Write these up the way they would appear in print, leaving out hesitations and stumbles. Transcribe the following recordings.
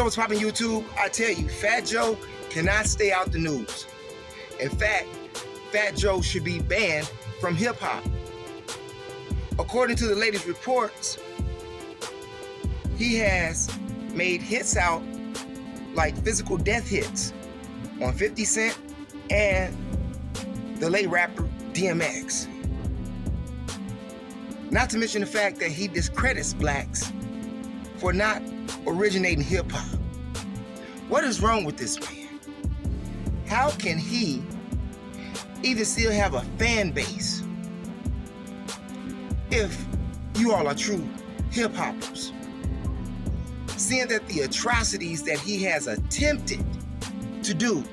what's poppin' YouTube? I tell you, Fat Joe cannot stay out the news. In fact, Fat Joe should be banned from hip-hop. According to the latest reports, he has made hits out like physical death hits on 50 Cent and the late rapper DMX. Not to mention the fact that he discredits blacks for not originating hip-hop. What is wrong with this man? How can he even still have a fan base if you all are true hip-hoppers? Seeing that the atrocities that he has attempted to do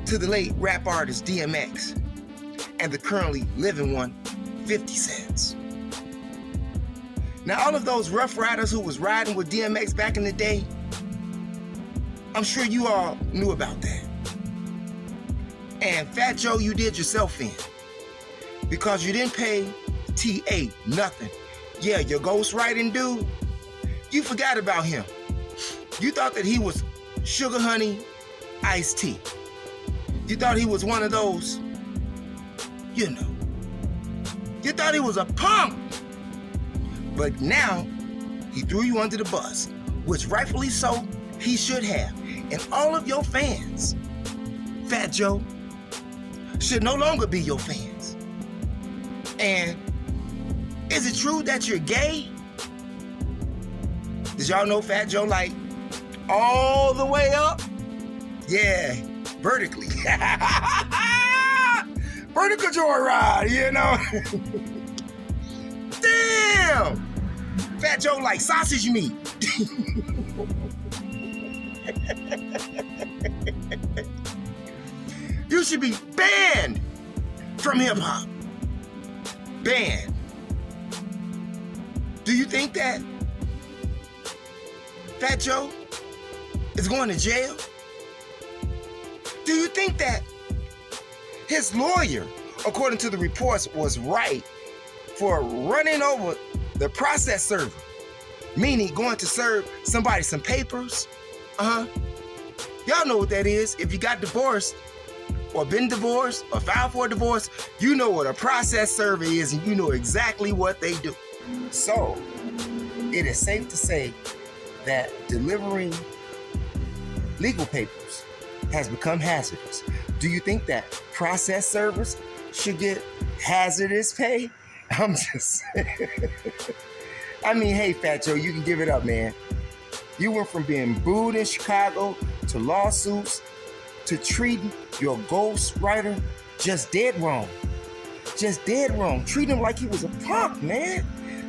to the late rap artist DMX and the currently living one, 50 Cent. Now, all of those Rough Riders who was riding with DMX back in the day, I'm sure you all knew about that. And Fat Joe, you did yourself in because you didn't pay TA nothing. Yeah, your ghostwriting dude, you forgot about him. You thought that he was Sugar Honey Iced Tea. You thought he was one of those, you know. You thought he was a punk. But now, he threw you under the bus, which rightfully so, he should have. And all of your fans, Fat Joe, should no longer be your fans. And is it true that you're gay? Did y'all know Fat Joe like all the way up? Yeah, vertically. Vertical joyride, you know? Damn! Fat Joe like sausage meat. You should be banned from hip-hop. Banned. Do you think that Fat Joe is going to jail? Do you think that his lawyer, according to the reports, was right for running over the process server, meaning going to serve somebody some papers? Y'all know what that is. If you got divorced or been divorced or filed for a divorce, you know what a process server is and you know exactly what they do. So, it is safe to say that delivering legal papers has become hazardous. Do you think that process servers should get hazardous pay? I'm just I mean, hey, Fat Joe, you can give it up, man. You went from being booed in Chicago to lawsuits to treating your ghostwriter just dead wrong. Just dead wrong. Treating him like he was a punk, man.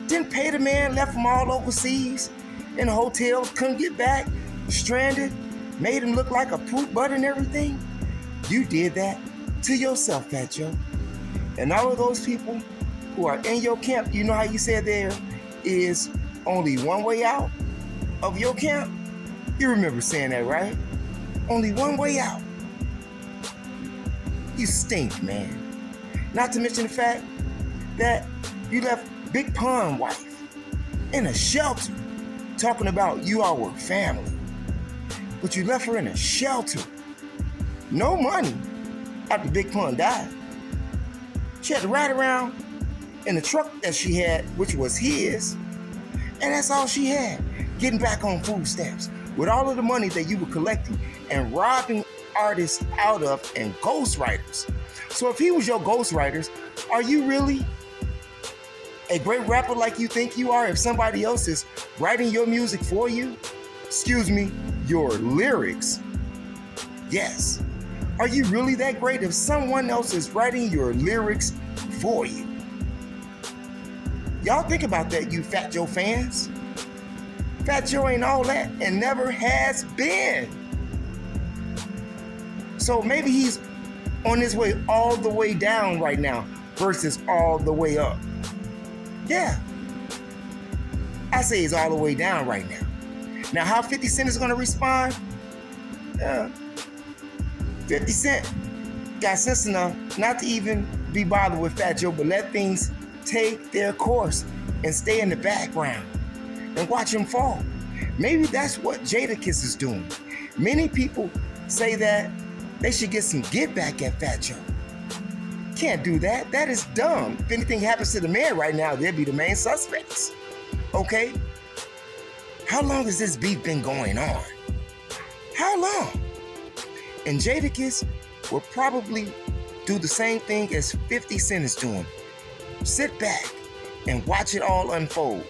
Didn't pay the man, left him all overseas in a hotel, couldn't get back, stranded, made him look like a poop butt and everything. You did that to yourself, Fat Joe. And all of those people who are in your camp, you know how you said there is only one way out of your camp? You remember saying that, right? Only one way out. You stink, man. Not to mention the fact that you left Big Pun wife in a shelter talking about you all were family. But you left her in a shelter. No money after Big Pun died. She had to ride around in the truck that she had, which was his, and that's all she had, getting back on food stamps with all of the money that you were collecting and robbing artists out of and ghostwriters. So if he was your ghostwriters, are you really a great rapper like you think you are if somebody else is writing your music for you? Excuse me, your lyrics. Yes. Are you really that great if someone else is writing your lyrics for you? Y'all think about that, you Fat Joe fans. Fat Joe ain't all that and never has been. So maybe he's on his way all the way down right now versus all the way up. Yeah. I say he's all the way down right now. Now, how 50 Cent is going to respond? 50 Cent got sense enough not to even be bothered with Fat Joe, but let things take their course and stay in the background and watch him fall. Maybe that's what Jadakiss is doing. Many people say that they should get some get back at Fat Joe. Can't do that. That is dumb. If anything happens to the man right now, they'll be the main suspects. Okay? How long has this beef been going on? How long? And Jadakiss will probably do the same thing as 50 Cent is doing. Sit back and watch it all unfold.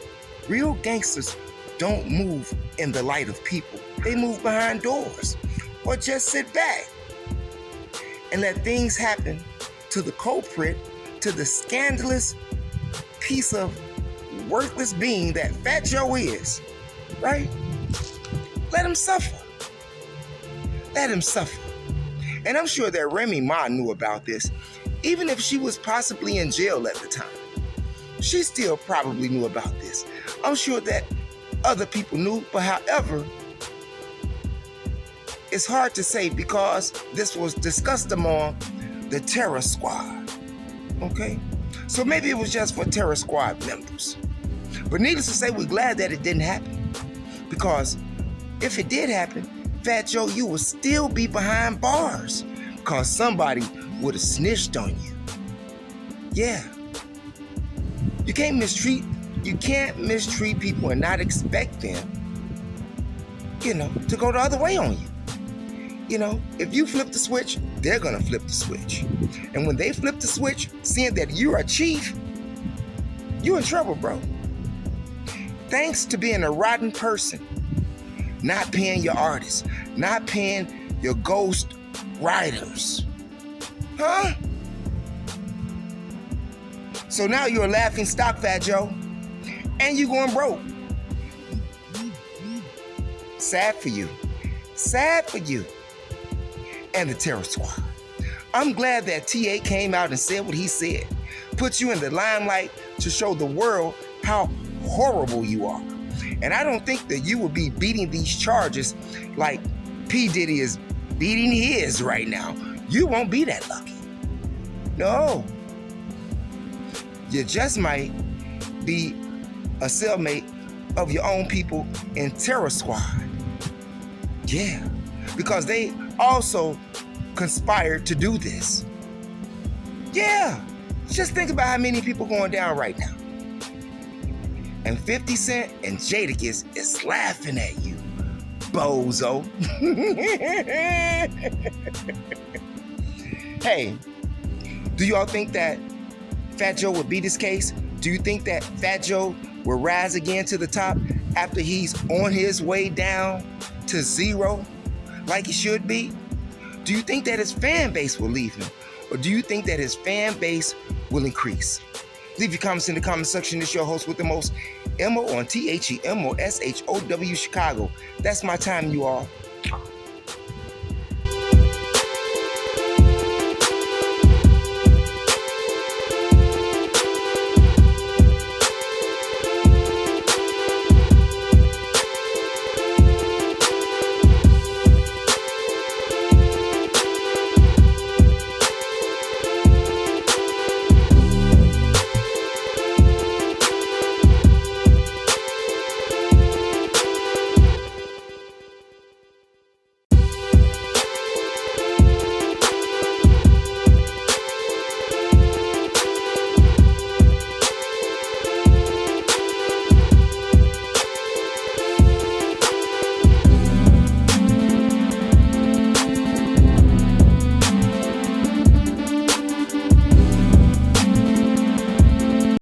Real gangsters don't move in the light of people. They move behind doors. Or just sit back and let things happen to the culprit, to the scandalous piece of worthless being that Fat Joe is, right? Let him suffer. Let him suffer. And I'm sure that Remy Ma knew about this, even if she was possibly in jail at the time. She still probably knew about this. I'm sure that other people knew, but however, it's hard to say because this was discussed among the Terror Squad, okay? So maybe it was just for Terror Squad members. But needless to say, we're glad that it didn't happen. Because if it did happen, Fat Joe, you would still be behind bars because somebody would have snitched on you. Yeah. You can't mistreat people and not expect them, to go the other way on you. If you flip the switch, they're gonna flip the switch. And when they flip the switch, seeing that you're a chief, you're in trouble, bro. Thanks to being a rotten person, not paying your artists, not paying your ghost writers. Huh? So now you're a laughing stock, Fat Joe, and you're going broke. Sad for you. Sad for you. And the Terror Squad. I'm glad that T.A. came out and said what he said. Put you in the limelight to show the world how horrible you are. And I don't think that you will be beating these charges like P. Diddy is beating his right now. You won't be that lucky. No. You just might be a cellmate of your own people in Terror Squad. Yeah. Because they also conspired to do this. Yeah. Just think about how many people going down right now. And 50 Cent and Jadakiss is laughing at you, bozo. Hey, do y'all think that Fat Joe would beat his case? Do you think that Fat Joe will rise again to the top after he's on his way down to zero like he should be? Do you think that his fan base will leave him? Or do you think that his fan base will increase? Leave your comments in the comment section. It's your host with the most, Emo on THEMOSHOW Chicago. That's my time, you all.